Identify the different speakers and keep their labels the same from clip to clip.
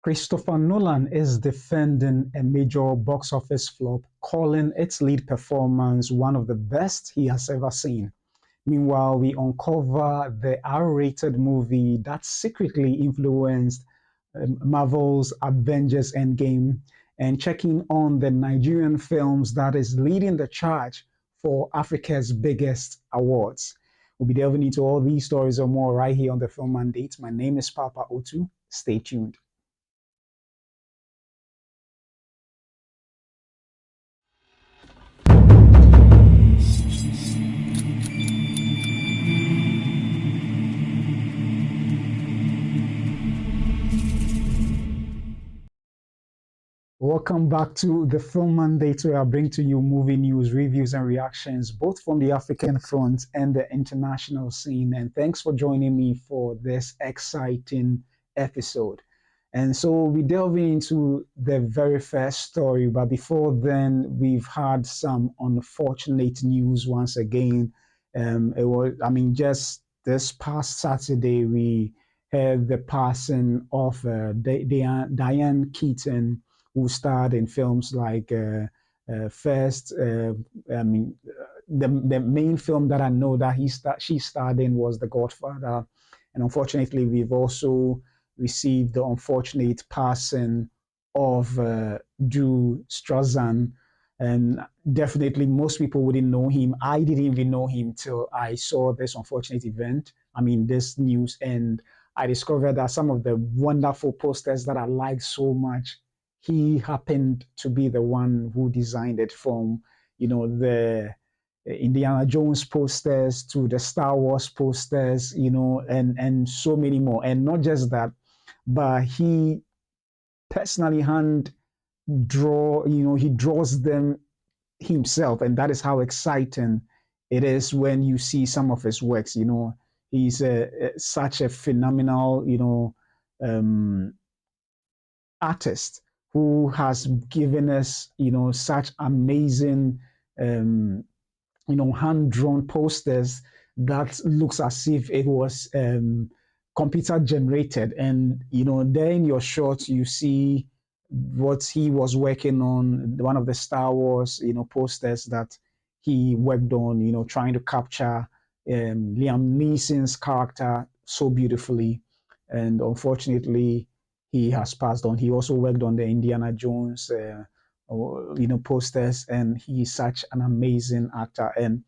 Speaker 1: Christopher Nolan is defending a major box office flop, calling its lead performance one of the best he has ever seen. Meanwhile, we uncover the R-rated movie that secretly influenced Marvel's Avengers Endgame and checking on the Nigerian films that is leading the charge for Africa's biggest awards. We'll be delving into all these stories or more right here on the Film Mandate. My name is Papa Otu. Stay tuned. Welcome back to the Film Mandate, where I bring to you movie news, reviews, and reactions, both from the African front and the international scene. And thanks for joining me for this exciting episode. And so we delve into the very first story, but before then, we've had some unfortunate news once again. Just this past Saturday, we had the passing of Diane Keaton, who starred in films like first. The main film that I know that she starred in was The Godfather, and unfortunately, we've also received the unfortunate passing of Drew Struzan, and definitely most people wouldn't know him. I didn't even know him till I saw this unfortunate event. This news, and I discovered that some of the wonderful posters that I liked so much, he happened to be the one who designed it, from the Indiana Jones posters to the Star Wars posters, and so many more. And not just that, but he personally he draws them himself, and that is how exciting it is when you see some of his works. He's such a phenomenal artist who has given us, such amazing, hand-drawn posters that looks as if it was computer generated. And, there in your shot, you see what he was working on, one of the Star Wars, posters that he worked on, trying to capture Liam Neeson's character so beautifully. And unfortunately, he has passed on. He also worked on the Indiana Jones, posters, and he's such an amazing actor. And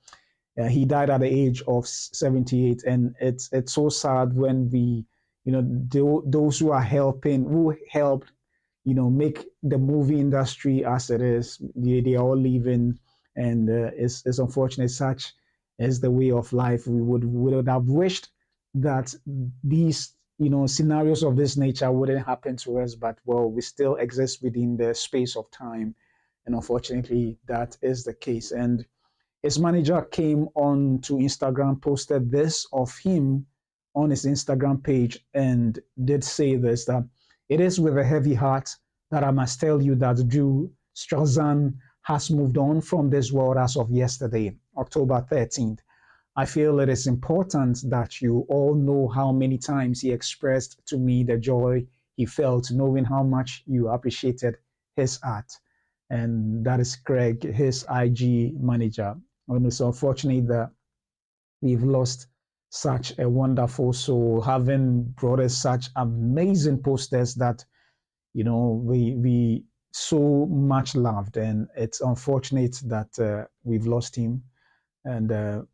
Speaker 1: he died at the age of 78, and it's so sad when we, those who helped, make the movie industry as it is. They are all leaving, and it's unfortunate. Such is the way of life. We would have wished that these scenarios of this nature wouldn't happen to us, but well, we still exist within the space of time, and unfortunately, that is the case. And his manager came on to Instagram, posted this of him on his Instagram page, and did say this, that it is with a heavy heart that I must tell you that Drew Struzan has moved on from this world as of yesterday, October 13th. I feel it is important that you all know how many times he expressed to me the joy he felt knowing how much you appreciated his art. And that is Greg, his IG manager. And it's unfortunate that we've lost such a wonderful soul, having brought us such amazing posters that, we so much loved. And it's unfortunate that we've lost him. And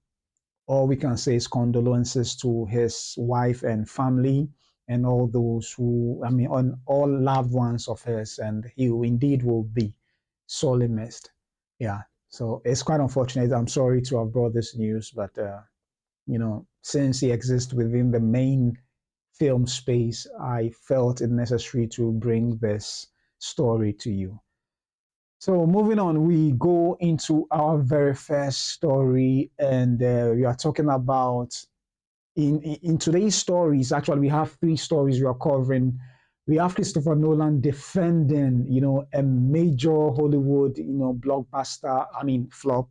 Speaker 1: all we can say is condolences to his wife and family, and all those on all loved ones of his, and he indeed will be sorely missed. Yeah, so it's quite unfortunate. I'm sorry to have brought this news, but since he exists within the main film space, I felt it necessary to bring this story to you. So moving on, we go into our very first story, and we are talking about in today's stories. Actually, we have three stories we are covering. We have Christopher Nolan defending, a major Hollywood, blockbuster. Flop,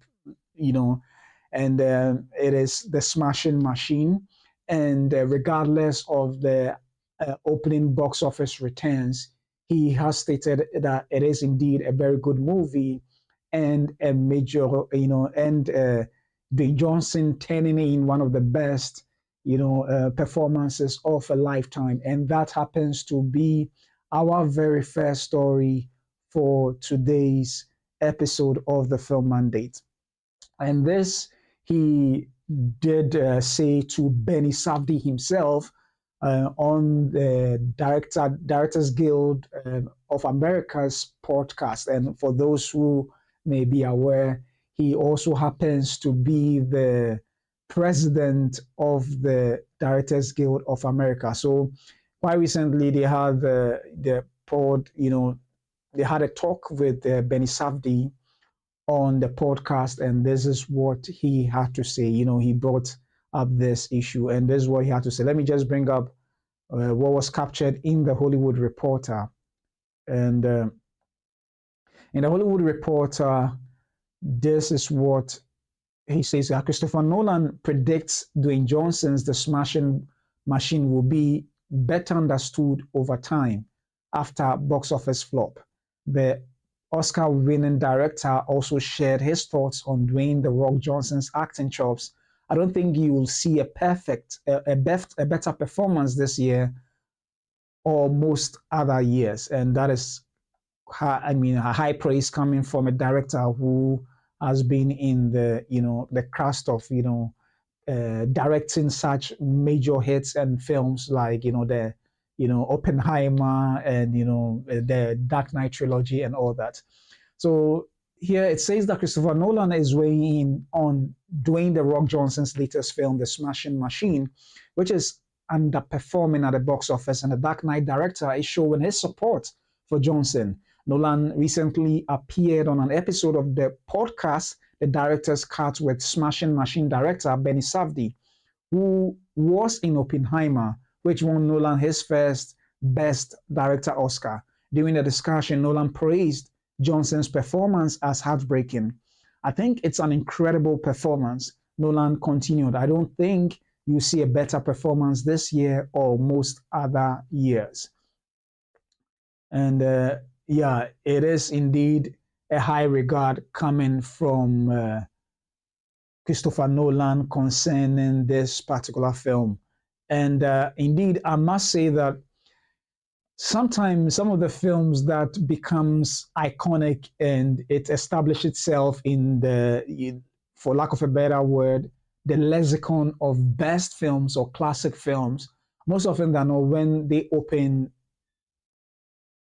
Speaker 1: and it is The Smashing Machine, and regardless of the opening box office returns, he has stated that it is indeed a very good movie and a major, and Dwayne Johnson turning in one of the best, performances of a lifetime. And that happens to be our very first story for today's episode of the Film Mandate. And this he did say to Benny Safdie himself on the Directors Guild of America's podcast. And for those who may be aware, he also happens to be the president of the Directors Guild of America. So quite recently, they had the pod, they had a talk with Benny Safdie on the podcast, and this is what he had to say. He brought up this issue, and this is what he had to say. Let me just bring up what was captured in the Hollywood Reporter. And in the Hollywood Reporter, this is what he says. Christopher Nolan predicts Dwayne Johnson's The Smashing Machine will be better understood over time after box office flop. The Oscar-winning director also shared his thoughts on Dwayne "The Rock" Johnson's acting chops. I don't think you will see a better performance this year or most other years, and that is, a high praise coming from a director who has been in the cast of directing such major hits and films like the Oppenheimer and the Dark Knight trilogy and all that. So here it says that Christopher Nolan is weighing in on Dwayne "The Rock" Johnson's latest film, The Smashing Machine, which is underperforming at the box office, and the Dark Knight director is showing his support for Johnson. Nolan recently appeared on an episode of the podcast The Director's Cut with Smashing Machine director Benny Safdie, who was in Oppenheimer, which won Nolan his first Best Director Oscar. During the discussion, Nolan praised Johnson's performance as heartbreaking. I think it's an incredible performance. Nolan continued, I don't think you see a better performance this year or most other years. And it is indeed a high regard coming from Christopher Nolan concerning this particular film. And indeed, I must say that sometimes some of the films that becomes iconic and it establishes itself in for lack of a better word, the lexicon of best films or classic films, most often than not, when they open,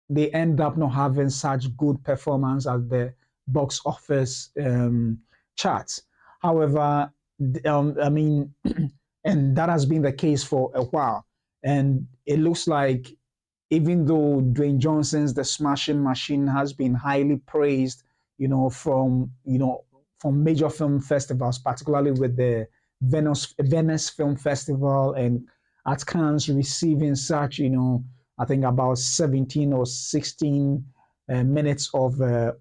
Speaker 1: they end up not having such good performance at the box office charts. However, and that has been the case for a while. And it looks like even though Dwayne Johnson's The Smashing Machine has been highly praised, from major film festivals, particularly with the Venice Film Festival and at Cannes receiving such, I think about 17 or 16 minutes of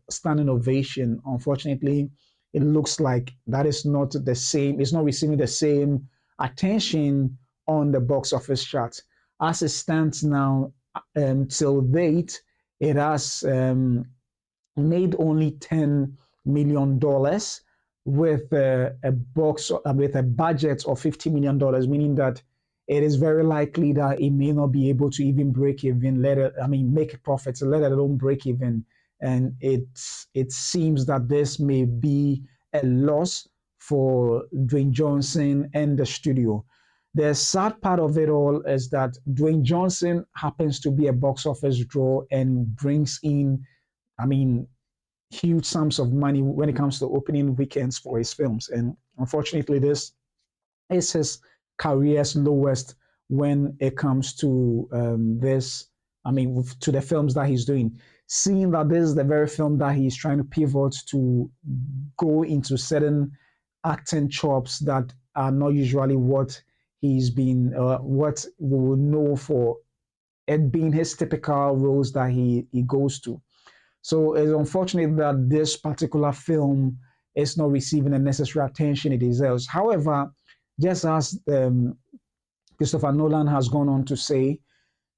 Speaker 1: standing ovation. Unfortunately, it looks like that is not the same. It's not receiving the same attention on the box office chart. As it stands now, till date, it has made only $10 million with a budget of $50 million, meaning that it is very likely that it may not be able to even break even, make profits, let alone break even. And it seems that this may be a loss for Dwayne Johnson and the studio. The sad part of it all is that Dwayne Johnson happens to be a box office draw and brings in, huge sums of money when it comes to opening weekends for his films. And unfortunately, this is his career's lowest when it comes to to the films that he's doing. Seeing that this is the very film that he's trying to pivot to go into certain acting chops that are not usually what he's been, what we will know for it being his typical roles that he goes to. So it's unfortunate that this particular film is not receiving the necessary attention it deserves. However, just as Christopher Nolan has gone on to say,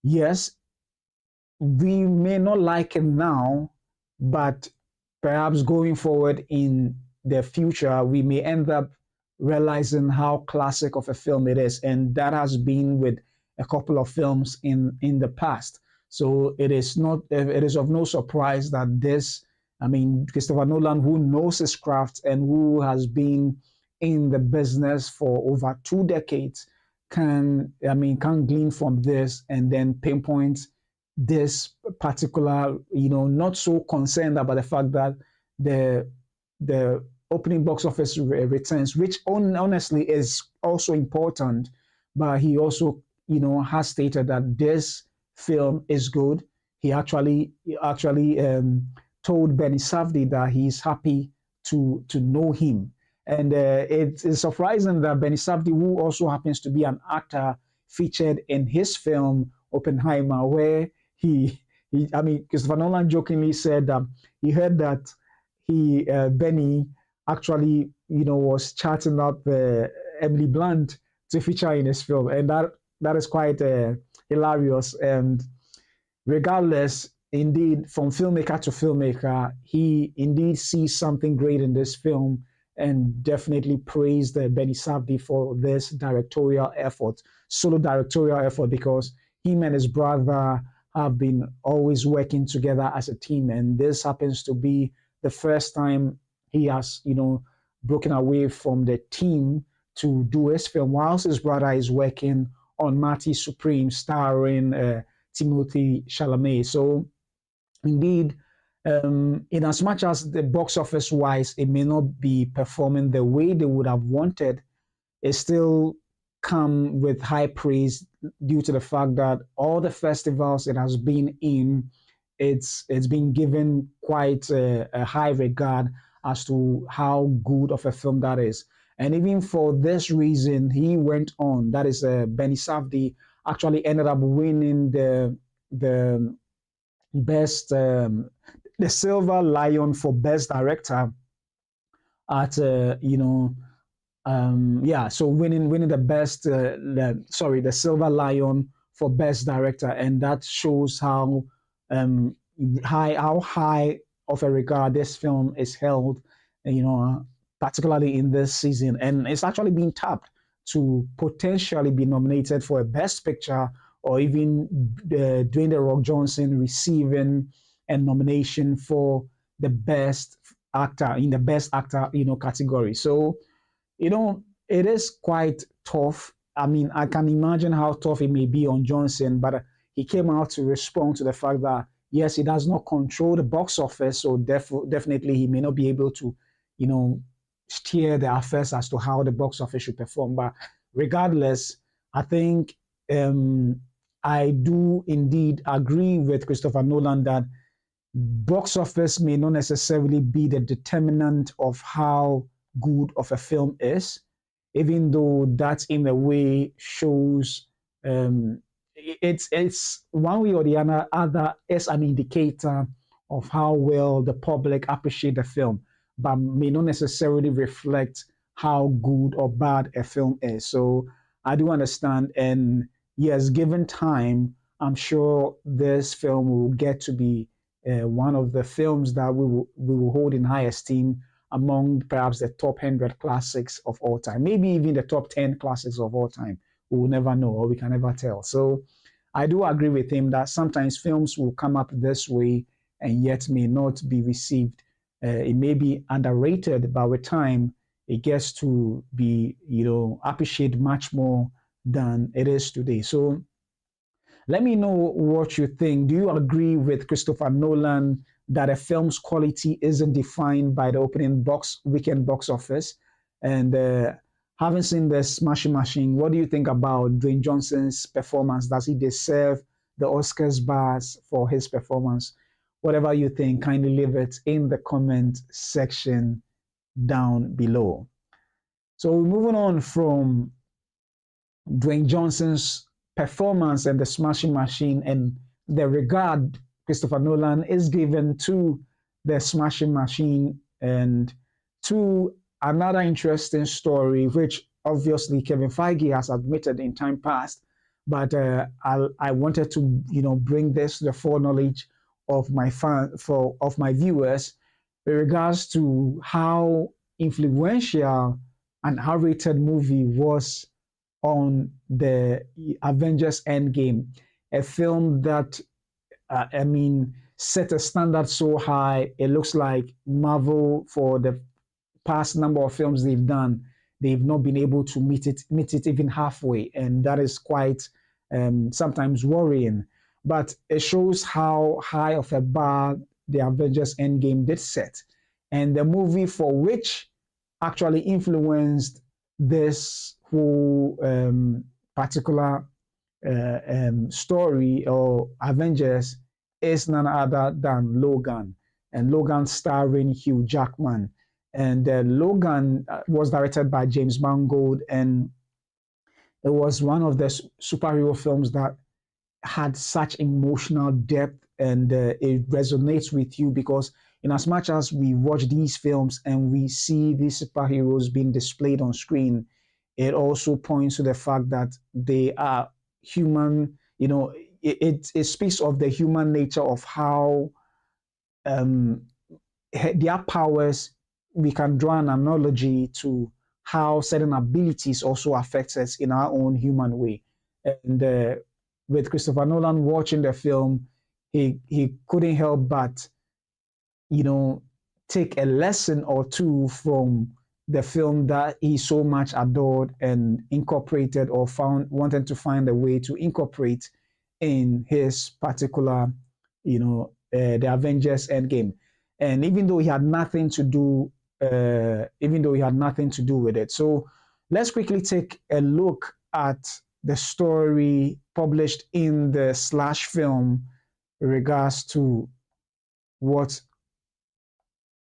Speaker 1: yes, we may not like it now, but perhaps going forward in the future, we may end up realizing how classic of a film it is. And that has been with a couple of films in the past. So it is of no surprise that this, I mean, Christopher Nolan, who knows his craft and who has been in the business for over 2 decades, can glean from this and then pinpoint this particular, not so concerned about the fact that the the opening box office returns, which honestly is also important, but he also, has stated that this film is good. He actually told Benny Safdie that he's happy to know him. And it's surprising that Benny Safdie, who also happens to be an actor, featured in his film Oppenheimer, where I mean, Christopher Nolan jokingly said that he heard that Benny actually, was chatting up Emily Blunt to feature in his film, and that is quite hilarious. And regardless, indeed, from filmmaker to filmmaker, he indeed sees something great in this film and definitely praised Benny Safdie for this solo directorial effort, because him and his brother have been always working together as a team. And this happens to be the first time he has, broken away from the team to do his film, whilst his brother is working on Marty Supreme, starring Timothy Chalamet. So, indeed, in as much as the box office wise, it may not be performing the way they would have wanted, it still come with high praise due to the fact that all the festivals it has been in, it's been given quite a high regard as to how good of a film that is. And even for this reason, he went on. That is, Benny Safdie actually ended up winning the best the Silver Lion for Best Director at yeah, so winning the best the Silver Lion for Best Director, and that shows um how high of a regard this film is held, you know, particularly in this season, and it's actually being tapped to potentially be nominated for a Best Picture, or even Dwayne the Rock Johnson receiving a nomination for the Best Actor in the Best Actor, category. So it is quite tough. I mean, I can imagine how tough it may be on Johnson, but he came out to respond to the fact that, yes, he does not control the box office, so definitely he may not be able to, you know, steer the affairs as to how the box office should perform. But regardless, I think I do indeed agree with Christopher Nolan that box office may not necessarily be the determinant of how good of a film is, even though that in a way shows it's one way or the other is an indicator of how well the public appreciate the film, but may not necessarily reflect how good or bad a film is. So I do understand, and yes, given time, I'm sure this film will get to be one of the films that we will hold in high esteem among perhaps the top 100 classics of all time, maybe even the top 10 classics of all time. We will never know, or we can never tell. So I do agree with him that sometimes films will come up this way and yet may not be received. It may be underrated, but with time, it gets to be, appreciated much more than it is today. So let me know what you think. Do you agree with Christopher Nolan that a film's quality isn't defined by the weekend box office? And having seen the Smashing Machine, what do you think about Dwayne Johnson's performance? Does he deserve the Oscars buzz for his performance? Whatever you think, kindly leave it in the comment section down below. So moving on from Dwayne Johnson's performance and the Smashing Machine and the regard Christopher Nolan is given to the Smashing Machine, and to another interesting story, which obviously Kevin Feige has admitted in time past, but I wanted to, bring this to the foreknowledge of my of my viewers with regards to how influential an R-rated movie was on the Avengers Endgame, a film that set a standard so high. It looks like Marvel, for the past number of films they've done, they've not been able to meet it even halfway, and that is quite sometimes worrying. But it shows how high of a bar the Avengers Endgame did set, and the movie for which actually influenced this whole particular story or Avengers is none other than Logan, and Logan starring Hugh Jackman. And Logan was directed by James Mangold, and it was one of the superhero films that had such emotional depth, and it resonates with you because in as much as we watch these films and we see these superheroes being displayed on screen, it also points to the fact that they are human. It speaks of the human nature of how um, their powers. We can draw an analogy to how certain abilities also affect us in our own human way. And with Christopher Nolan watching the film, he couldn't help but you know take a lesson or two from the film that he so much adored and incorporated, or found wanted to find a way to incorporate in his particular, the Avengers Endgame. And even though he had nothing to do with it. So let's quickly take a look at the story published in the Slash film in regards to what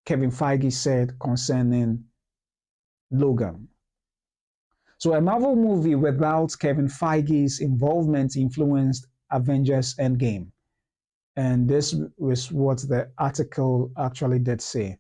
Speaker 1: Kevin Feige said concerning Logan. So a Marvel movie without Kevin Feige's involvement influenced Avengers Endgame. And this was what the article actually did say.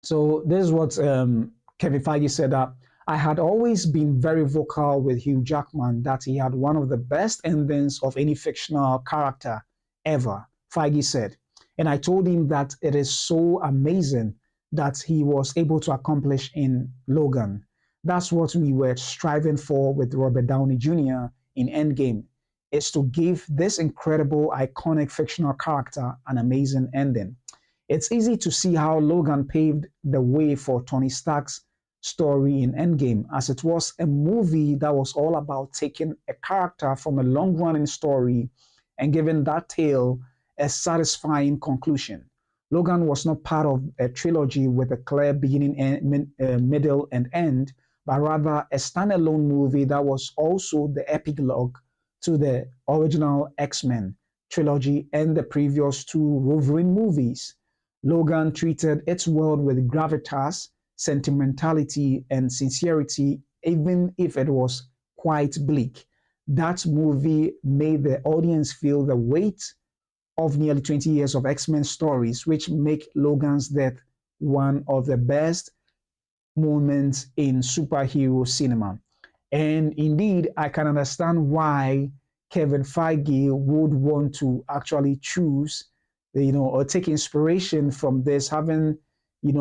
Speaker 1: So this is what Kevin Feige said, that I had always been very vocal with Hugh Jackman that he had one of the best endings of any fictional character ever, Feige said. And I told him that it is so amazing that he was able to accomplish in Logan. That's what we were striving for with Robert Downey Jr. in Endgame, is to give this incredible, iconic fictional character an amazing ending. It's easy to see how Logan paved the way for Tony Stark's story in Endgame, as it was a movie that was all about taking a character from a long-running story and giving that tale a satisfying conclusion. Logan was not part of a trilogy with a clear beginning, middle, and end, but rather a standalone movie that was also the epilogue to the original X-Men trilogy and the previous two Wolverine movies. Logan treated its world with gravitas, sentimentality, and sincerity, even if it was quite bleak. That movie made the audience feel the weight of nearly 20 years of X-Men stories, which make Logan's death one of the best moments in superhero cinema. And indeed, I can understand why Kevin Feige would want to actually choose, or take inspiration from this, having,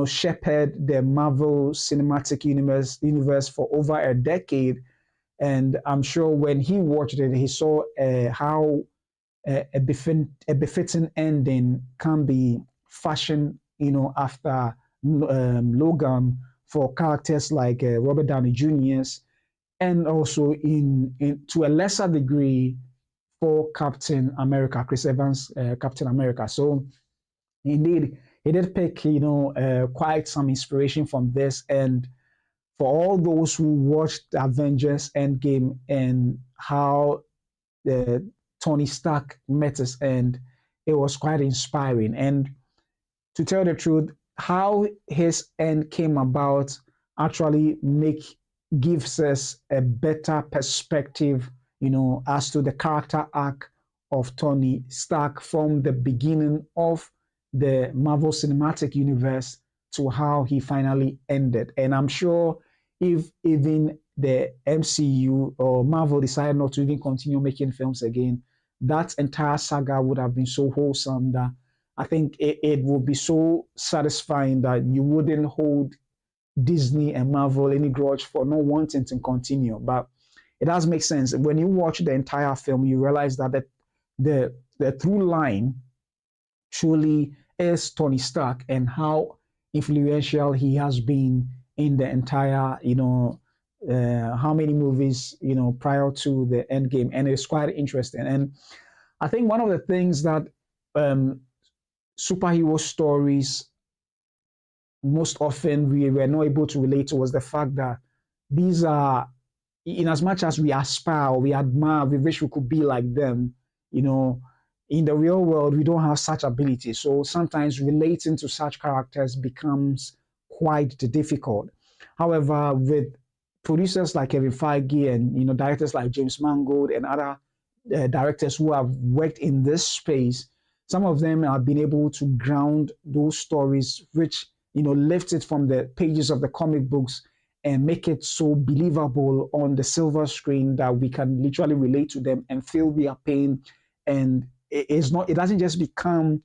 Speaker 1: shepherded the Marvel Cinematic universe for over a decade. And I'm sure when he watched it, he saw how a befitting ending can be fashioned, after Logan, for characters like Robert Downey Jr.'s, and also in to a lesser degree for Captain America, Chris Evans, Captain America. So indeed, he did pick, quite some inspiration from this. And for all those who watched Avengers Endgame and how the Tony Stark met his end, it was quite inspiring. And to tell the truth, how his end came about actually gives us a better perspective, as to the character arc of Tony Stark from the beginning of the Marvel Cinematic Universe to how he finally ended. And I'm sure if even the MCU or Marvel decided not to even continue making films again, that entire saga would have been so wholesome that I think it would be so satisfying that you wouldn't hold Disney and Marvel any grudge for not wanting to continue. But it does make sense. When you watch the entire film, you realize that the through line truly is Tony Stark and how influential he has been in the entire, how many movies, prior to the Endgame. And it's quite interesting. And I think one of the things that um, superhero stories most often we were not able to relate to was the fact that these are, in as much as we aspire, we admire, we wish we could be like them, you know, in the real world, we don't have such ability. So sometimes relating to such characters becomes quite difficult. However, with producers like Kevin Feige and directors like James Mangold and other directors who have worked in this space, some of them have been able to ground those stories, which lift it from the pages of the comic books and make it so believable on the silver screen that we can literally relate to them and feel their pain. And it doesn't just become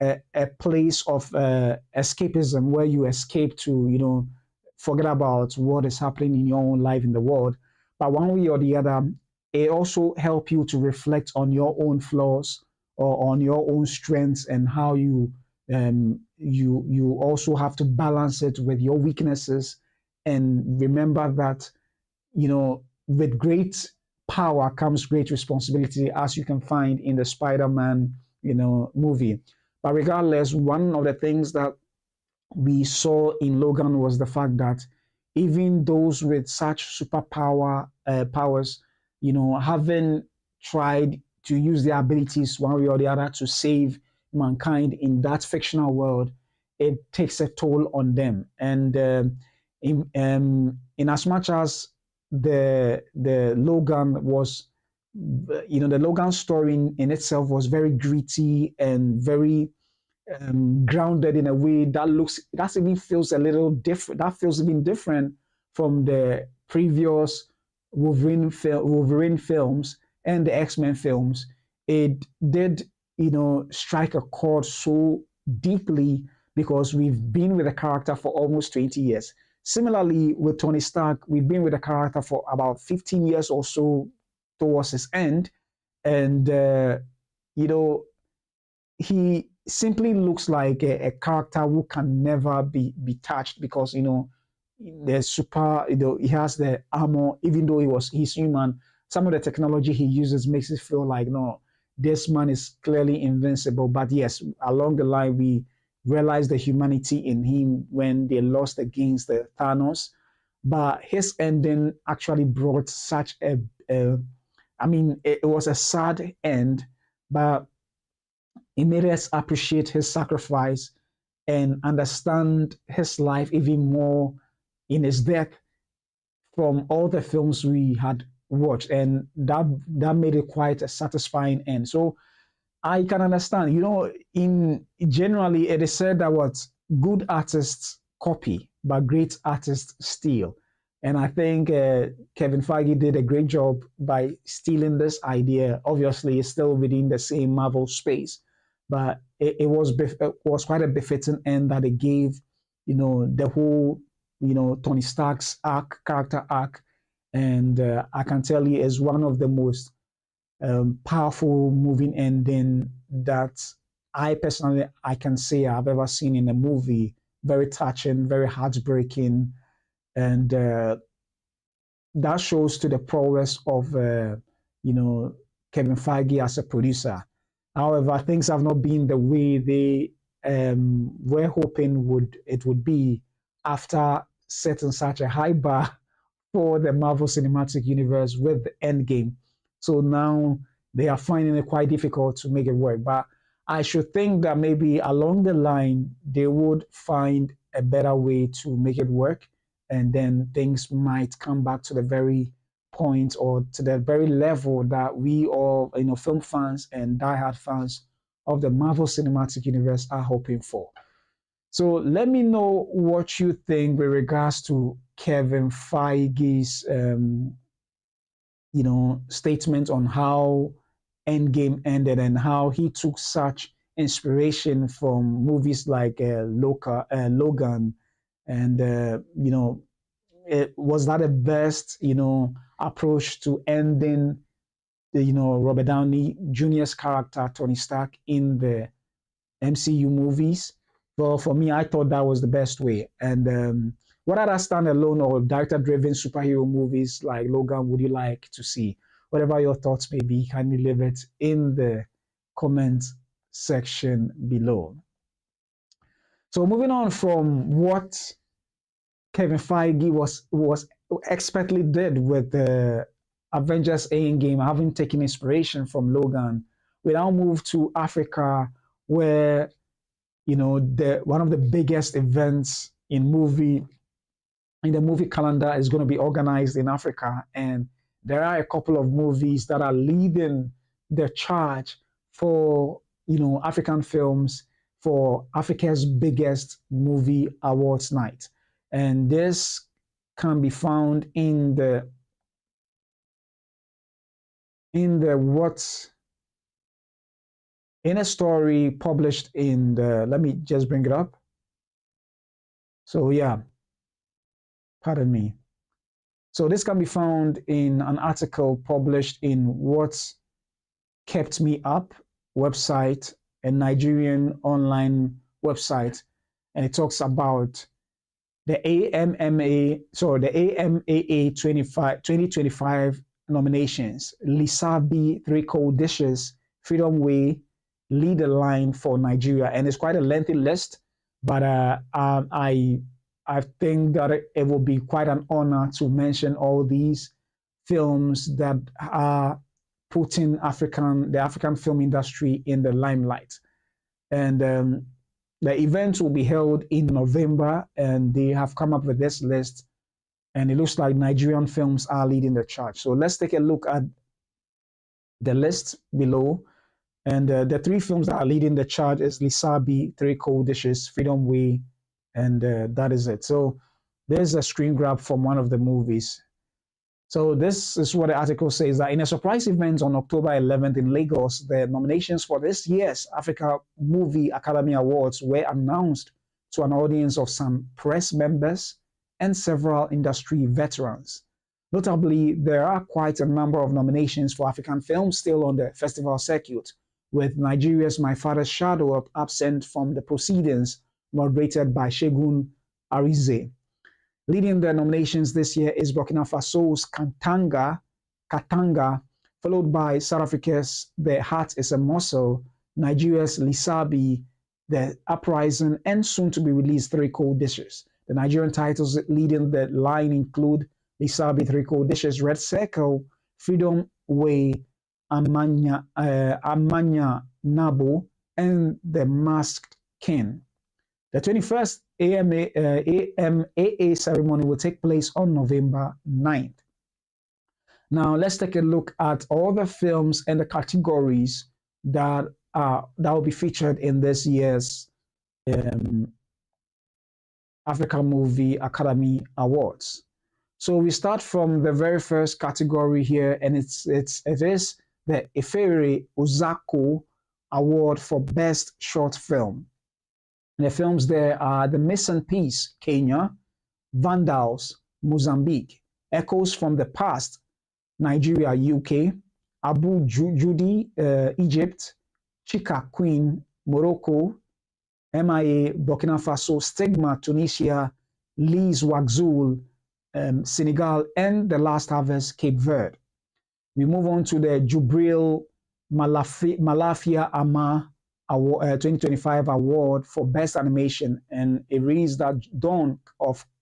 Speaker 1: a place of escapism where you escape to forget about what is happening in your own life in the world, but one way or the other it also help you to reflect on your own flaws or on your own strengths and how you also have to balance it with your weaknesses and remember that with great power comes great responsibility, as you can find in the Spider-Man movie. But regardless, one of the things that we saw in Logan was the fact that even those with such superpower powers, haven't tried to use their abilities one way or the other to save mankind in that fictional world. It takes a toll on them, and in as much as the Logan was, the Logan story in itself was very gritty and very grounded in a way that even feels a little different. That feels even different from the previous Wolverine films and the X-Men films. It did, strike a chord so deeply because we've been with the character for almost 20 years. Similarly, with Tony Stark, we've been with the character for about 15 years or so towards his end. And, he simply looks like a character who can never be touched because the super he has the armor. Even though he's human, some of the technology he uses makes it feel like no, this man is clearly invincible. But yes, along the line we realize the humanity in him when they lost against the Thanos. But his ending actually brought such a I mean it was a sad end, but it made us appreciate his sacrifice and understand his life even more in his death from all the films we had watched, and that made it quite a satisfying end. So I can understand. In generally, it is said that what good artists copy, but great artists steal. And I think Kevin Feige did a great job by stealing this idea. Obviously, it's still within the same Marvel space, but it was quite a befitting end that it gave, the whole, Tony Stark's character arc, and I can tell you is one of the most powerful moving ending that I can say I've ever seen in a movie. Very touching, very heartbreaking, and that shows to the prowess of you know Kevin Feige as a producer. However, things have not been the way they were hoping would be after setting such a high bar for the Marvel Cinematic Universe with the Endgame. So now they are finding it quite difficult to make it work. But I should think that maybe along the line they would find a better way to make it work, and then things might come back to the very point or to the very level that we all, film fans and diehard fans of the Marvel Cinematic Universe are hoping for. So let me know what you think with regards to Kevin Feige's statement on how Endgame ended and how he took such inspiration from movies like Logan, and was that the best approach to ending the Robert Downey Jr.'s character Tony Stark in the MCU movies? Well, for me, I thought that was the best way. And what other standalone or director-driven superhero movies like Logan would you like to see? Whatever your thoughts may be, kindly leave it in the comment section below. So moving on from what Kevin Feige was expertly did with the Avengers Endgame, having taken inspiration from Logan, we now move to Africa, where one of the biggest events in the movie calendar is going to be organized in Africa, and there are a couple of movies that are leading the charge for African films for Africa's biggest movie awards night, and this can be found in the in a story published in the, let me just bring it up. So yeah, pardon me. So this can be found in an article published in What Kept Me Up website, a Nigerian online website, and it talks about the AMAA 2025 nominations. Lisabi, Three Cold Dishes, Freedom Way lead the line for Nigeria, and it's quite a lengthy list, but I think that it will be quite an honor to mention all these films that are putting the African film industry in the limelight. And the event will be held in November, and they have come up with this list, and it looks like Nigerian films are leading the charge. So let's take a look at the list below. And the three films that are leading the charge is Lisabi, Three Cold Dishes, Freedom Way, and that is it. So there's a screen grab from one of the movies. So this is what the article says, that in a surprise event on October 11th in Lagos, the nominations for this year's Africa Movie Academy Awards were announced to an audience of some press members and several industry veterans. Notably, there are quite a number of nominations for African films still on the festival circuit, with Nigeria's My Father's Shadow absent from the proceedings, moderated by Segun Arize. Leading the nominations this year is Burkina Faso's Katanga, followed by South Africa's The Heart is a Muscle, Nigeria's Lisabi, The Uprising, and soon to be released Three Cold Dishes. The Nigerian titles leading the line include Lisabi, Three Cold Dishes, Red Circle, Freedom Way, Amanya Nabo, and The Masked King. The 21st AMAA ceremony will take place on November 9th. Now, let's take a look at all the films and the categories that will be featured in this year's African Movie Academy Awards. So we start from the very first category here, and it is the Efere Ozako Award for Best Short Film. And the films there are The Missing Piece, Kenya, Vandals, Mozambique, Echoes from the Past, Nigeria, UK, Abu Judi, Egypt, Chika Queen, Morocco, MIA, Burkina Faso, Stigma, Tunisia, Lise Wagzul, Senegal, and The Last Harvest, Cape Verde. We move on to the Jubril Malafia Ama 2025 award for Best Animation, and it reads that Dawn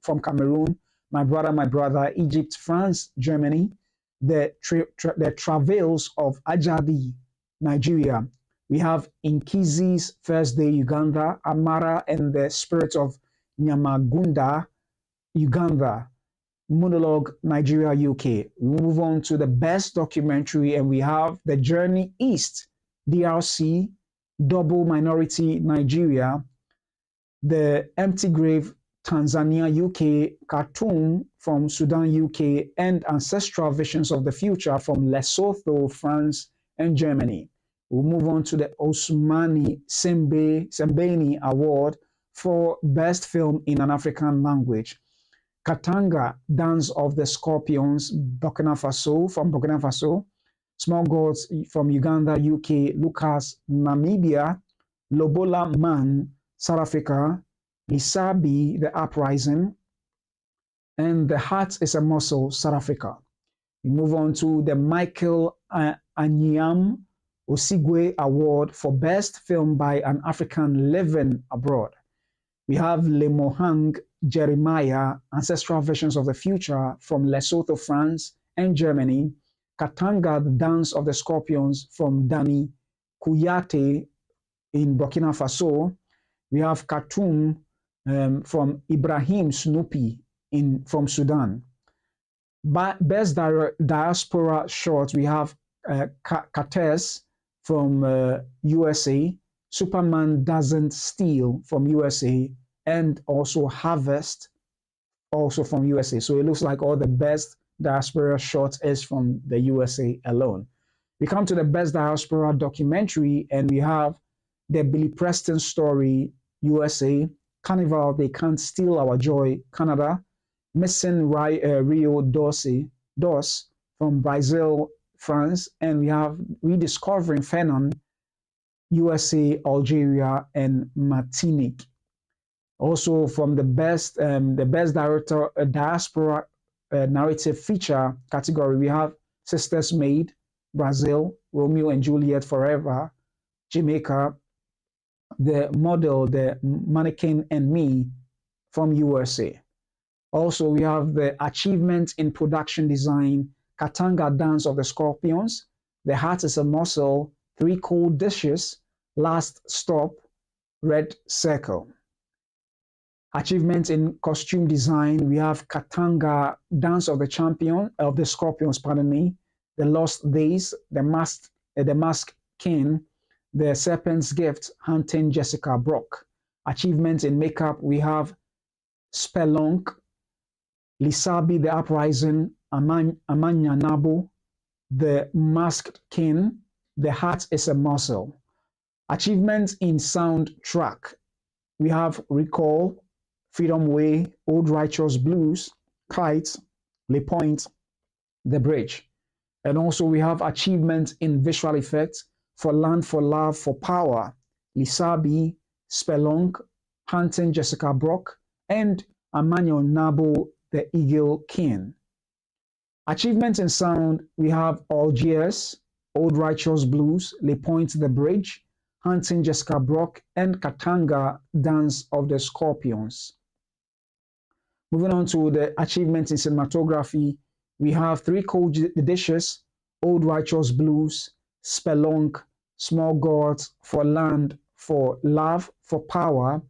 Speaker 1: from Cameroon, My Brother, Egypt, France, Germany, the Travails of Ajadi, Nigeria. We have Inkizi's First Day, Uganda, Amara and the Spirit of Nyamagunda, Uganda, Monologue, Nigeria, UK. We move on to the Best Documentary, and we have The Journey East, DRC, Double Minority, Nigeria, The Empty Grave, Tanzania, UK, Khartoum from Sudan, UK, and Ancestral Visions of the Future from Lesotho, France, and Germany. We'll move on to the Osmani Sembeni Award for Best Film in an African Language. Katanga, Dance of the Scorpions, from Burkina Faso. Small Gods from Uganda, UK. Lucas, Namibia. Lobola Man, South Africa. Lisabi, The Uprising. And The Heart is a Muscle, South Africa. We move on to the Michael Anyam Osigwe Award for Best Film by an African Living Abroad. We have Le Mohang Jeremiah, Ancestral Visions of the Future from Lesotho, France, and Germany. Katanga, The Dance of the Scorpions from Dani Kuyate in Burkina Faso. We have Khartoum from Ibrahim Snoopy from Sudan. Best Diaspora Short, we have Kates from USA, Superman Doesn't Steal from USA, and also Harvest, also from USA. So it looks like all the best diaspora shorts is from the USA alone. We come to the best diaspora documentary, and we have the Billy Preston Story, USA, Carnival, They Can't Steal Our Joy, Canada, Missing Rio Dos from Brazil, France, and we have Rediscovering Fanon, USA, Algeria, and Martinique. Also, from the best director diaspora narrative feature category, we have Sisters Made, Brazil, Romeo and Juliet Forever, Jamaica, The Model, The Mannequin and Me from USA. Also, we have the Achievement in Production Design, Katanga Dance of the Scorpions, The Heart is a Muscle, Three Cold Dishes, Last Stop, Red Circle. Achievements in costume design, we have Katanga Dance of the Scorpions, The Lost Days, The Masked King, The Serpent's Gift, Hunting Jessica Brock. Achievements in makeup, we have Spelunk, Lisabi, The Uprising, Amanya Nabo, The Masked King, The Heart is a Muscle. Achievements in soundtrack, we have Recall, Freedom Way, Old Righteous Blues, Kites, Le Point, The Bridge. And also we have achievements in visual effects For Land, For Love, For Power, Lisabi, Spelunk, Hunting Jessica Brock, and Emmanuel Nabo, The Eagle King. Achievements in sound, we have Algiers, Old Righteous Blues, Le Point, The Bridge, Hunting Jessica Brock, and Katanga, Dance of the Scorpions. Moving on to the achievements in cinematography, we have Three Cold Dishes, Old Righteous Blues, Spelunk, Small Gods, For Land, For Love, For Power,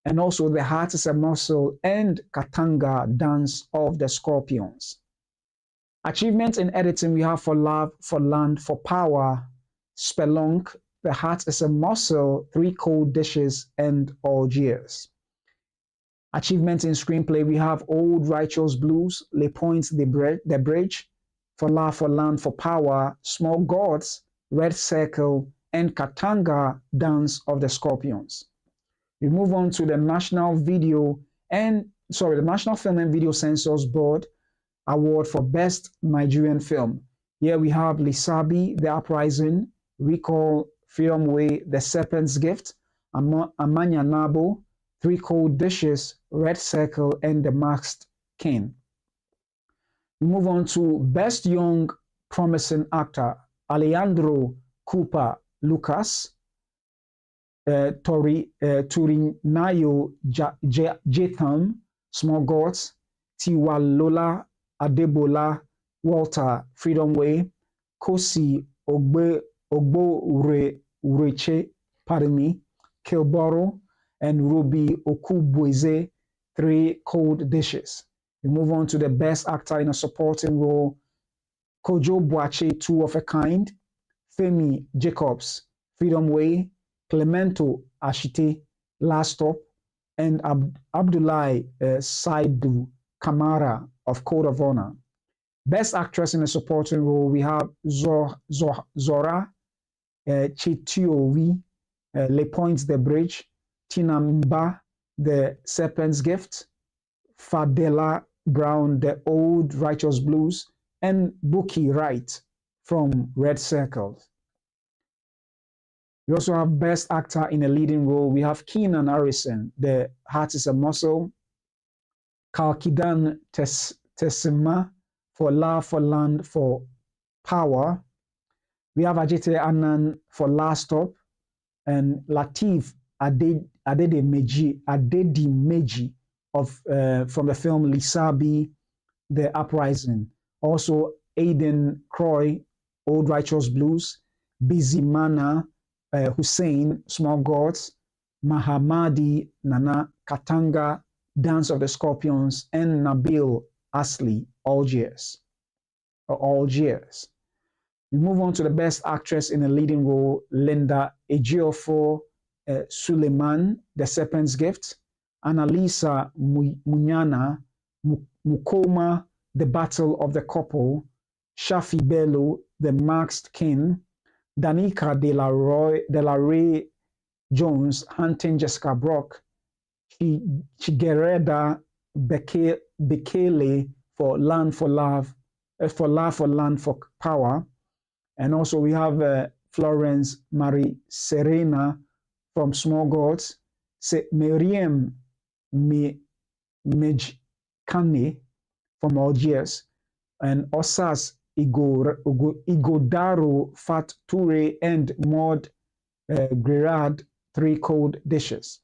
Speaker 1: and also The Heart is a Muscle and Katanga, Dance of the Scorpions. Achievements in editing, we have For Love, For Land, For Power, Spelunk, The Heart is a Muscle, Three Cold Dishes, and Algiers. Achievements in screenplay, we have Old Righteous Blues, Le Point, The Bridge, For Love, For Land, For Power, Small Gods, Red Circle, and Katanga, Dance of the Scorpions. We move on to the National Film and Video Censors Board Award for Best Nigerian Film. Here we have Lisabi, The Uprising, Recall, Freedom Way, The Serpent's Gift, Amanya Nabo, Three Cold Dishes, Red Circle, and The Masked King. We move on to Best Young Promising Actor, Alejandro Cooper Lucas, Turinayo Jatham, Small Gods, Tiwalola Adebola Walter, Freedom Way, Kosi Ogboreche, Kilboro, and Ruby Okubueze, Three Cold Dishes. We move on to the Best Actor in a Supporting Role, Kojo Boache, Two of a Kind, Femi Jacobs, Freedom Way, Clemento Ashite, Last Stop, and Abdullah Saidu Kamara of Code of Honor. Best Actress in a Supporting Role, we have Zora Chitiowi, Les Points the Bridge, Tina Mba, The Serpent's Gift, Fadela Brown, The Old Righteous Blues, and Bookie Wright from Red Circles. We also have Best Actor in a Leading Role. We have Keenan Harrison, The Heart is a Muscle, Kalkidan Tessima for Love, for Land, for Power. We have Ajite Annan for Last Stop, and Lateef Adedimeji of from the film Lisabi, The Uprising. Also Aiden Croy, Old Righteous Blues, Bizimana Hussein, Small Gods, Mahamadi Nana Katanga, Dance of the Scorpions, and Nabil Asli, Algiers. We move on to the Best Actress in a Leading Role, Linda Ejiofor Suleiman, The Serpent's Gift, Annalisa Munyana, Mukoma, The Battle of the Couple, Shafi Bello, The Masked King, Danica De La Rey Jones, Hunting Jessica Brock, Chigereda Bekele for Land for Love, for Love for Land for Power. And also we have Florence Marie Serena from Small Gods, Miriam Mejkane from Algiers, and Osas Igodaro Fat Toure and Maud Grierad, Three Cold Dishes.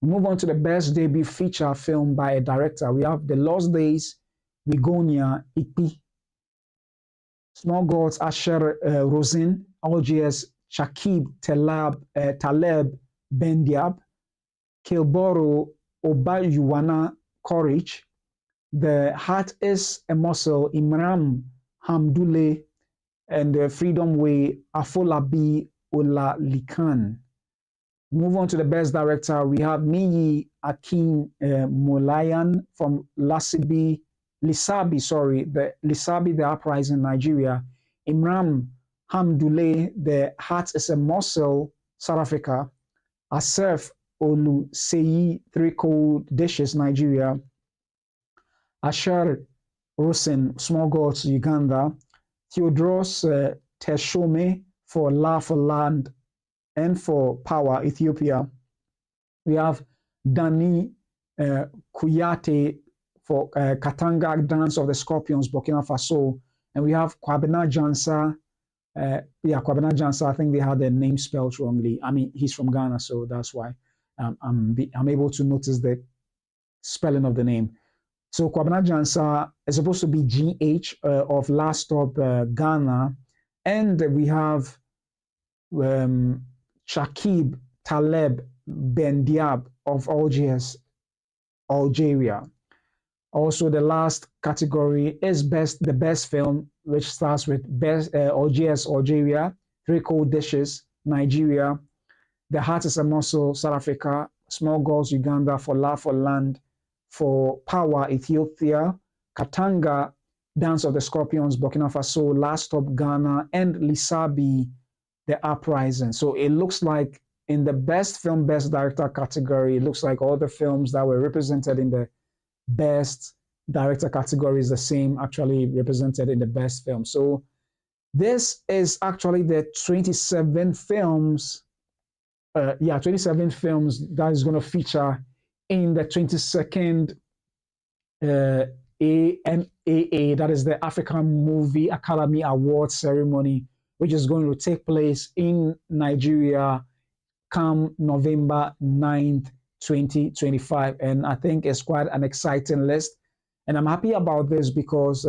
Speaker 1: We move on to the Best Debut Feature Film by a Director. We have The Lost Days, Begonia Ikpi, Small Gods, Asher Rosin, Algiers, Shakib Taleb Bendiab, Kilboro Obayuwana Courage, The Heart is a Muscle, Imram Hamdule, and the Freedom Way, Afolabi Olalikan. Move on to the Best Director. We have Miyi Akin Molayan from Lisabi, The Uprising, Nigeria. Imram Hamdule, The Heart is a Muscle, South Africa. Asef Oluseyi, Three Cold Dishes, Nigeria. Asher Rosen, Small Gods, Uganda. Theodros Teshome for Love for Land and for Power, Ethiopia. We have Dani Kuyate for Katanga, Dance of the Scorpions, Burkina Faso. And we have Kwabena Jansa. Kwabena Jansa, I think they had their name spelled wrongly. I mean, he's from Ghana, so that's why I'm able to notice the spelling of the name. So Kwabena Jansa is supposed to be GH of Last Stop Ghana. And we have Shakib Taleb Bendiab of Algiers, Algeria. Also, the last category is the best film, which starts with best Algiers, Algeria, Three Cold Dishes, Nigeria, The Heart is a Muscle, South Africa, Small Gods, Uganda, For Love for Land, For Power, Ethiopia, Katanga, Dance of the Scorpions, Burkina Faso, Last Stop, Ghana, and Lisabi, The Uprising. So it looks like in the Best Film, Best Director category, it looks like all the films that were represented in the Best Director category is the same, actually represented in the Best Film. So this is actually the 27 films, 27 films that is going to feature in the 22nd AMAA, that is the African Movie Academy Awards ceremony, which is going to take place in Nigeria come November 9th, 2025. And I think it's quite an exciting list. And I'm happy about this because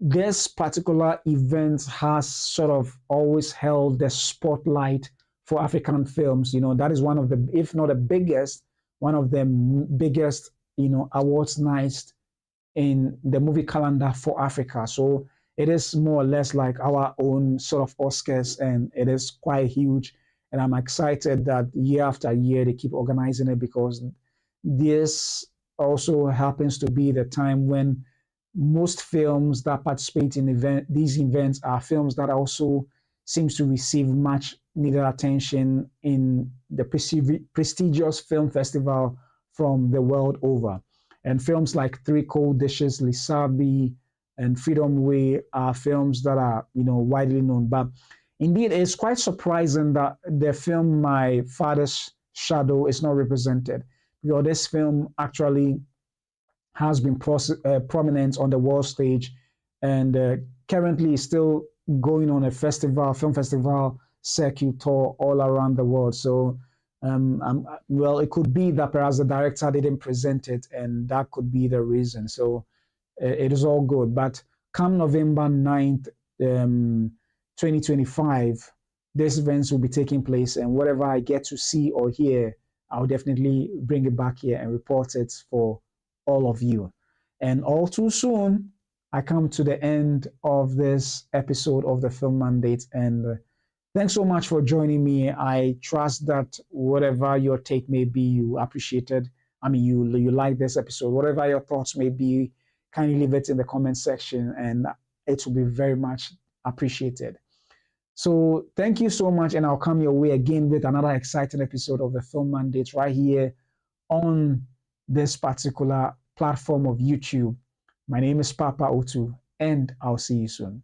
Speaker 1: this particular event has sort of always held the spotlight for African films. You know, that is one of the, if not the biggest, one of the biggest, awards nights in the movie calendar for Africa. So it is more or less like our own sort of Oscars, and it is quite huge. And I'm excited that year after year they keep organizing it, because this also happens to be the time when most films that participate in these events are films that also seems to receive much needed attention in the prestigious film festival from the world over. And films like Three Cold Dishes, Lisabi, and Freedom Way are films that are, widely known. But indeed, it's quite surprising that the film My Father's Shadow is not represented, because this film actually has been prominent on the world stage, and currently is still going on a film festival circuit tour all around the world. So, well, it could be that perhaps the director didn't present it, and that could be the reason. So, it is all good. But come November 9th, 2025, these events will be taking place, and whatever I get to see or hear, I'll definitely bring it back here and report it for all of you. And all too soon, I come to the end of this episode of the Film Mandate. And thanks so much for joining me. I trust that whatever your take may be, you appreciated. I mean, you like this episode. Whatever your thoughts may be, kindly leave it in the comment section, and it will be very much appreciated. So thank you so much, and I'll come your way again with another exciting episode of the Film Mandate right here on this particular platform of YouTube. My name is Papa Otu, and I'll see you soon.